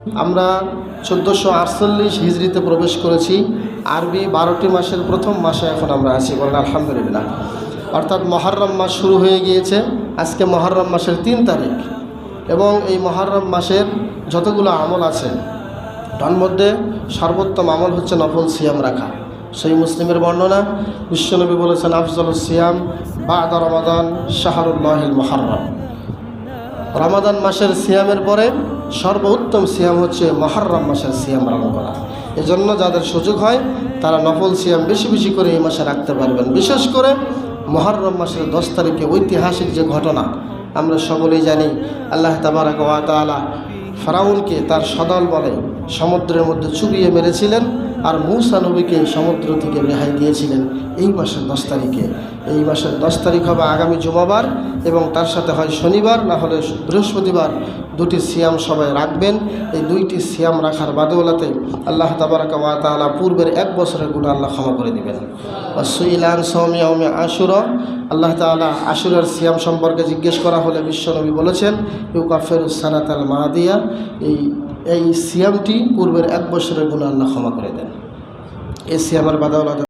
আমরা 1448 হিজরিতে প্রবেশ করেছি। আরবি 12টি মাসের প্রথম মাসে এখন আমরা আছি, বলেন আলহামদুলিল্লাহ। অর্থাৎ মহরম মাস শুরু হয়ে গিয়েছে। আজকে মহরম মাসের 3 তারিখ এবং এই মহরম মাসের যতগুলো আমল আছে তার মধ্যে সর্বোত্তম আমল হচ্ছে নফল সিয়াম রাখা। সেই মুসলিমের বর্ণনা, বিশ্বনবী বলেছেন আফজলুস সিয়াম বা'দা রমাদান শাহরুল্লাহিল মুহাররম। রমাদান মাসের সিয়ামের পরে সর্বোত্তম সিয়াম হচ্ছে মহরম মাসের সিয়াম পালন করা। এজন্য যাদের সুযোগ হয় তারা নফল সিয়াম বেশি বেশি করে এই মাসে রাখতে পারবেন। বিশেষ করে মহরম মাসের 10 তারিখে ঐতিহাসিক যে ঘটনা আমরা সকলেই জানি, আল্লাহ তাবারাক ওয়া তাআলা ফেরাউনকে তার সদল বলে সমুদ্রের মধ্যে চুবিয়ে মেরেছিলেন, আর মূসা নবীকে সমুদ্র থেকে রেহাই দিয়েছিলেন এই মাসের 10 তারিখে। এই মাসের 10 তারিখ হবে আগামী জুমাবার এবং তার সাথে হয় শনিবার, না হলে বৃহস্পতিবার। 2টি সিয়াম সবাই রাখবেন। এই 2টি সিয়াম রাখার বাদৌলাতে আল্লাহ তাবারাক ওয়া তাআলা পূর্বের 1 বছরের গুনাহ আল্লাহ ক্ষমা করে দিবেন। সুইলান সওমি ইয়াউমি আশুরা, আল্লাহ তাআলা আশুরার সিয়াম সম্পর্কে জিজ্ঞেস করা হলে বিশ্বনবী বলেছেন ইউকাফিরুস সানাতাল মাদিয়া, এই সিয়ামটি পূর্বের 1 বছরের গুনাহ আল্লাহ ক্ষমা করে দেন। এই সিয়ামের বাদৌলাতে